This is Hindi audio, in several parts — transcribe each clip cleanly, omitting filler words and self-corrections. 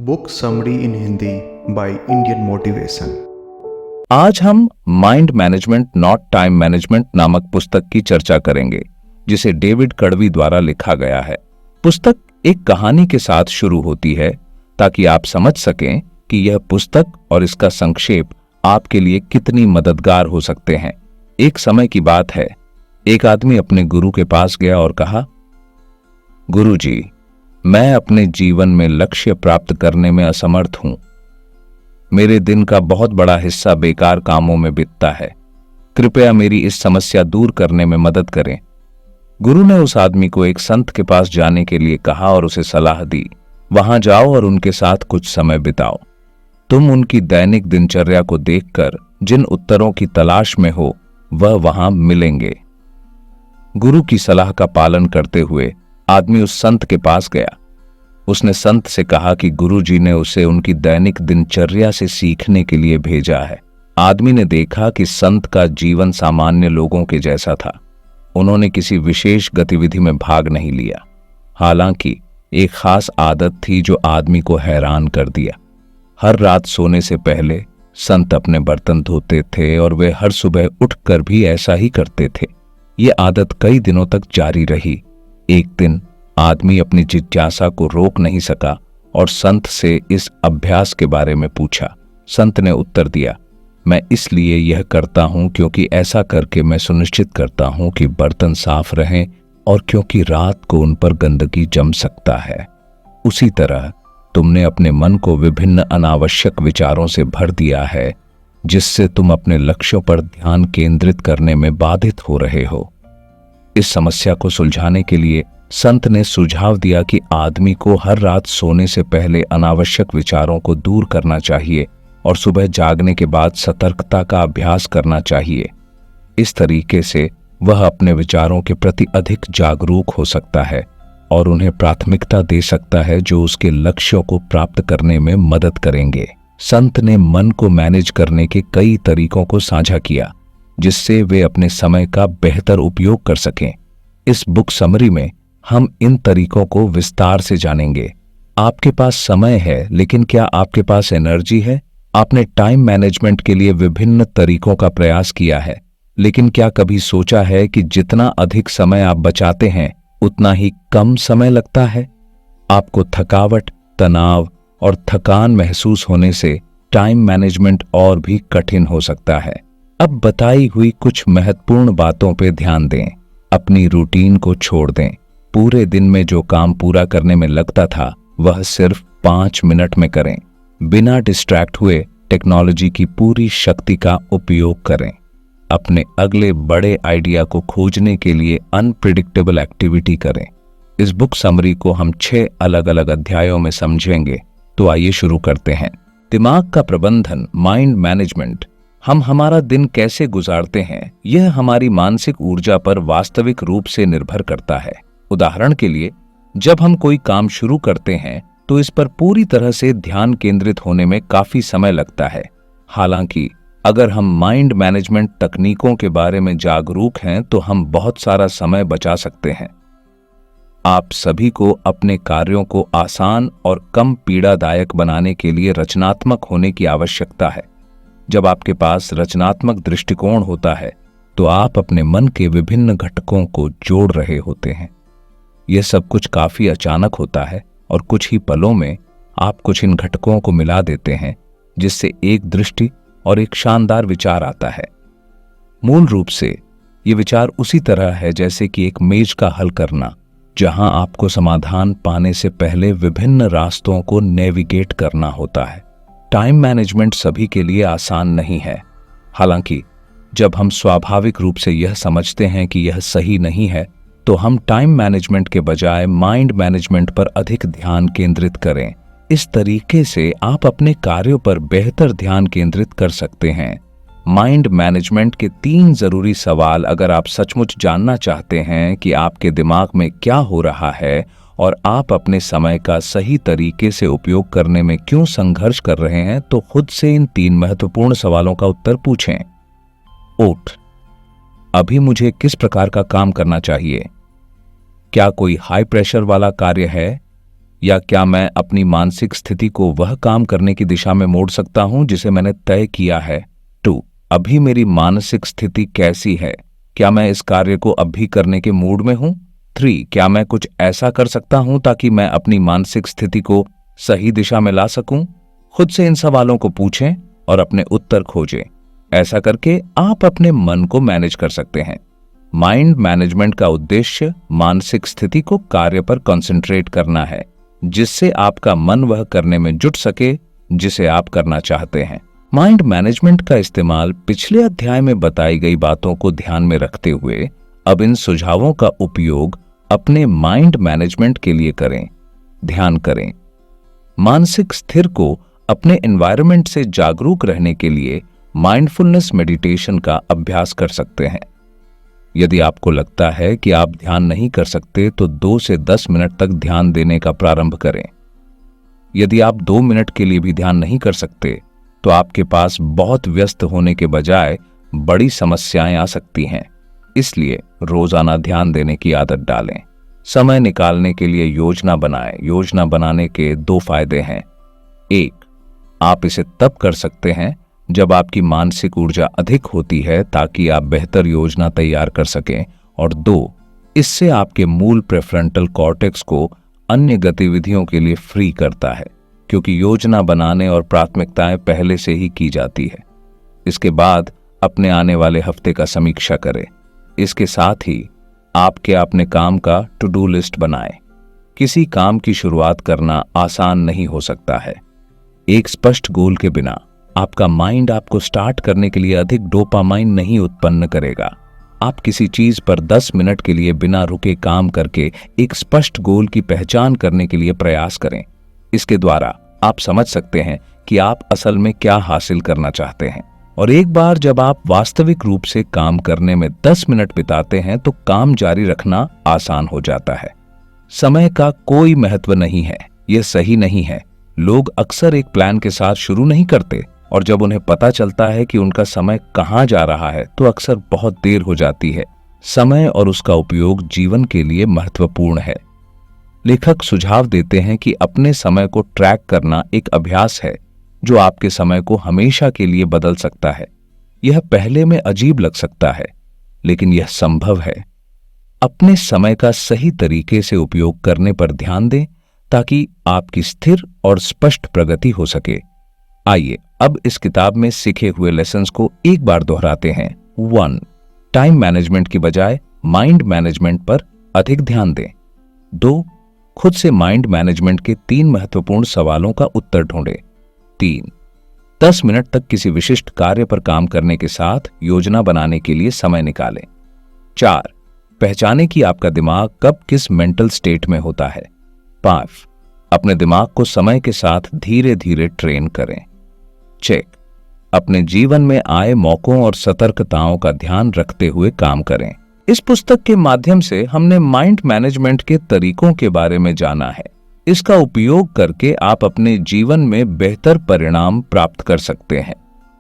Book summary in Hindi by Indian motivation. आज हम mind management not time management नामक पुस्तक की चर्चा करेंगे, जिसे डेविड कड़वी द्वारा लिखा गया है। पुस्तक एक कहानी के साथ शुरू होती है ताकि आप समझ सकें कि यह पुस्तक और इसका संक्षेप आपके लिए कितनी मददगार हो सकते हैं। एक समय की बात है, एक आदमी अपने गुरु के पास गया और कहा, गुरुजी, मैं अपने जीवन में लक्ष्य प्राप्त करने में असमर्थ हूं। मेरे दिन का बहुत बड़ा हिस्सा बेकार कामों में बीतता है। कृपया मेरी इस समस्या दूर करने में मदद करें। गुरु ने उस आदमी को एक संत के पास जाने के लिए कहा और उसे सलाह दी, वहां जाओ और उनके साथ कुछ समय बिताओ। तुम उनकी दैनिक दिनचर्या को देखकर जिन उत्तरों की तलाश में हो वह वहां मिलेंगे। गुरु की सलाह का पालन करते हुए आदमी उस संत के पास गया। उसने संत से कहा कि गुरुजी ने उसे उनकी दैनिक दिनचर्या से सीखने के लिए भेजा है। आदमी ने देखा कि संत का जीवन सामान्य लोगों के जैसा था। उन्होंने किसी विशेष गतिविधि में भाग नहीं लिया। हालांकि एक खास आदत थी जो आदमी को हैरान कर दिया। हर रात सोने से पहले संत अपने बर्तन धोते थे और वे हर सुबह उठकर भी ऐसा ही करते थे। ये आदत कई दिनों तक जारी रही। एक दिन आदमी अपनी जिज्ञासा को रोक नहीं सका और संत से इस अभ्यास के बारे में पूछा। संत ने उत्तर दिया, मैं इसलिए यह करता हूं क्योंकि ऐसा करके मैं सुनिश्चित करता हूं कि बर्तन साफ रहें और क्योंकि रात को उन पर गंदगी जम सकता है। उसी तरह तुमने अपने मन को विभिन्न अनावश्यक विचारों से भर दिया है, जिससे तुम अपने लक्ष्यों पर ध्यान केंद्रित करने में बाधित हो रहे हो। इस समस्या को सुलझाने के लिए संत ने सुझाव दिया कि आदमी को हर रात सोने से पहले अनावश्यक विचारों को दूर करना चाहिए और सुबह जागने के बाद सतर्कता का अभ्यास करना चाहिए। इस तरीके से वह अपने विचारों के प्रति अधिक जागरूक हो सकता है और उन्हें प्राथमिकता दे सकता है जो उसके लक्ष्यों को प्राप्त करने में मदद करेंगे। संत ने मन को मैनेज करने के कई तरीकों को साझा किया, जिससे वे अपने समय का बेहतर उपयोग कर सकें। इस बुक समरी में हम इन तरीकों को विस्तार से जानेंगे। आपके पास समय है, लेकिन क्या आपके पास एनर्जी है? आपने टाइम मैनेजमेंट के लिए विभिन्न तरीकों का प्रयास किया है, लेकिन क्या कभी सोचा है कि जितना अधिक समय आप बचाते हैं उतना ही कम समय लगता है? आपको थकावट, तनाव और थकान महसूस होने से टाइम मैनेजमेंट और भी कठिन हो सकता है। अब बताई हुई कुछ महत्वपूर्ण बातों पर ध्यान दें। अपनी रूटीन को छोड़ दें। पूरे दिन में जो काम पूरा करने में लगता था वह सिर्फ 5 मिनट में करें। बिना डिस्ट्रैक्ट हुए टेक्नोलॉजी की पूरी शक्ति का उपयोग करें। अपने अगले बड़े आइडिया को खोजने के लिए अनप्रिडिक्टेबल एक्टिविटी करें। इस बुक समरी को हम 6 अलग अलग अध्यायों में समझेंगे। तो आइए शुरू करते हैं। दिमाग का प्रबंधन, माइंड मैनेजमेंट। हम हमारा दिन कैसे गुजारते हैं, यह हमारी मानसिक ऊर्जा पर वास्तविक रूप से निर्भर करता है। उदाहरण के लिए, जब हम कोई काम शुरू करते हैं तो इस पर पूरी तरह से ध्यान केंद्रित होने में काफी समय लगता है। हालांकि अगर हम माइंड मैनेजमेंट तकनीकों के बारे में जागरूक हैं तो हम बहुत सारा समय बचा सकते हैं। आप सभी को अपने कार्यों को आसान और कम पीड़ादायक बनाने के लिए रचनात्मक होने की आवश्यकता है। जब आपके पास रचनात्मक दृष्टिकोण होता है तो आप अपने मन के विभिन्न घटकों को जोड़ रहे होते हैं। यह सब कुछ काफी अचानक होता है और कुछ ही पलों में आप कुछ इन घटकों को मिला देते हैं, जिससे एक दृष्टि और एक शानदार विचार आता है। मूल रूप से ये विचार उसी तरह है जैसे कि एक मेज का हल करना, जहां आपको समाधान पाने से पहले विभिन्न रास्तों को नेविगेट करना होता है। टाइम मैनेजमेंट सभी के लिए आसान नहीं है। हालांकि जब हम स्वाभाविक रूप से यह समझते हैं कि यह सही नहीं है, तो हम टाइम मैनेजमेंट के बजाय माइंड मैनेजमेंट पर अधिक ध्यान केंद्रित करें। इस तरीके से आप अपने कार्यों पर बेहतर ध्यान केंद्रित कर सकते हैं। माइंड मैनेजमेंट के 3 जरूरी सवाल अगर आप सचमुच जानना चाहते हैं कि आपके दिमाग में क्या हो रहा है और आप अपने समय का सही तरीके से उपयोग करने में क्यों संघर्ष कर रहे हैं, तो खुद से इन 3 महत्वपूर्ण सवालों का उत्तर पूछें। ओट, अभी मुझे किस प्रकार का काम करना चाहिए? क्या कोई हाई प्रेशर वाला कार्य है या क्या मैं अपनी मानसिक स्थिति को वह काम करने की दिशा में मोड़ सकता हूं जिसे मैंने तय किया है? 2. अभी मेरी मानसिक स्थिति कैसी है? क्या मैं इस कार्य को अब भी करने के मूड में हूं? 3. क्या मैं कुछ ऐसा कर सकता हूं ताकि मैं अपनी मानसिक स्थिति को सही दिशा में ला सकूं? खुद से इन सवालों को पूछें और अपने उत्तर खोजें। ऐसा करके आप अपने मन को मैनेज कर सकते हैं। माइंड मैनेजमेंट का उद्देश्य मानसिक स्थिति को कार्य पर कंसंट्रेट करना है, जिससे आपका मन वह करने में जुट सके जिसे आप करना चाहते हैं। माइंड मैनेजमेंट का इस्तेमाल पिछले अध्याय में बताई गई बातों को ध्यान में रखते हुए अब इन सुझावों का उपयोग अपने माइंड मैनेजमेंट के लिए करें। ध्यान करें। मानसिक स्थिर को अपने एनवायरनमेंट से जागरूक रहने के लिए माइंडफुलनेस मेडिटेशन का अभ्यास कर सकते हैं। यदि आपको लगता है कि आप ध्यान नहीं कर सकते तो 2 से 10 मिनट तक ध्यान देने का प्रारंभ करें। यदि आप 2 मिनट के लिए भी ध्यान नहीं कर सकते तो आपके पास बहुत व्यस्त होने के बजाय बड़ी समस्याएं आ सकती हैं। इसलिए रोजाना ध्यान देने की आदत डालें। समय निकालने के लिए योजना बनाएं। योजना बनाने के 2 फायदे हैं। 1. आप इसे तब कर सकते हैं जब आपकी मानसिक ऊर्जा अधिक होती है ताकि आप बेहतर योजना तैयार कर सकें। और 2. इससे आपके मूल प्रेफ्रंटल कॉर्टेक्स को अन्य गतिविधियों के लिए फ्री करता है, क्योंकि योजना बनाने और प्राथमिकताएं पहले से ही की जाती है। इसके बाद अपने आने वाले हफ्ते का समीक्षा करें। इसके साथ ही आपके अपने काम का टू डू लिस्ट बनाएं। किसी काम की शुरुआत करना आसान नहीं हो सकता है। एक स्पष्ट गोल के बिना आपका माइंड आपको स्टार्ट करने के लिए अधिक डोपामाइन नहीं उत्पन्न करेगा। आप किसी चीज पर 10 मिनट के लिए बिना रुके काम करके एक स्पष्ट गोल की पहचान करने के लिए प्रयास करें। इसके द्वारा आप समझ सकते हैं कि आप असल में क्या हासिल करना चाहते हैं। और एक बार जब आप वास्तविक रूप से काम करने में 10 मिनट बिताते हैं तो काम जारी रखना आसान हो जाता है। समय का कोई महत्व नहीं है, यह सही नहीं है। लोग अक्सर एक प्लान के साथ शुरू नहीं करते और जब उन्हें पता चलता है कि उनका समय कहां जा रहा है तो अक्सर बहुत देर हो जाती है। समय और उसका उपयोग जीवन के लिए महत्वपूर्ण है। लेखक सुझाव देते हैं कि अपने समय को ट्रैक करना एक अभ्यास है जो आपके समय को हमेशा के लिए बदल सकता है। यह पहले में अजीब लग सकता है, लेकिन यह संभव है। अपने समय का सही तरीके से उपयोग करने पर ध्यान दें ताकि आपकी स्थिर और स्पष्ट प्रगति हो सके। आइए अब इस किताब में सीखे हुए लेसन्स को एक बार दोहराते हैं। 1. टाइम मैनेजमेंट की बजाय माइंड मैनेजमेंट पर अधिक ध्यान दें। 2. खुद से माइंड मैनेजमेंट के 3 महत्वपूर्ण सवालों का उत्तर ढूंढें। 3. 10 मिनट तक किसी विशिष्ट कार्य पर काम करने के साथ योजना बनाने के लिए समय निकालें। 4. पहचानें कि आपका दिमाग कब किस मेंटल स्टेट में होता है। 5. अपने दिमाग को समय के साथ धीरे धीरे ट्रेन करें। चेक. अपने जीवन में आए मौकों और सतर्कताओं का ध्यान रखते हुए काम करें। इस पुस्तक के माध्यम से हमने माइंड मैनेजमेंट के तरीकों के बारे में जाना है। इसका उपयोग करके आप अपने जीवन में बेहतर परिणाम प्राप्त कर सकते हैं।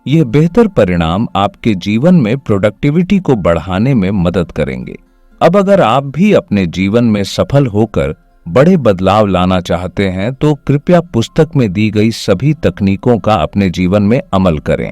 यह बेहतर परिणाम आपके जीवन में प्रोडक्टिविटी को बढ़ाने में मदद करेंगे। अब अगर आप भी अपने जीवन में सफल होकर बड़े बदलाव लाना चाहते हैं तो कृपया पुस्तक में दी गई सभी तकनीकों का अपने जीवन में अमल करें।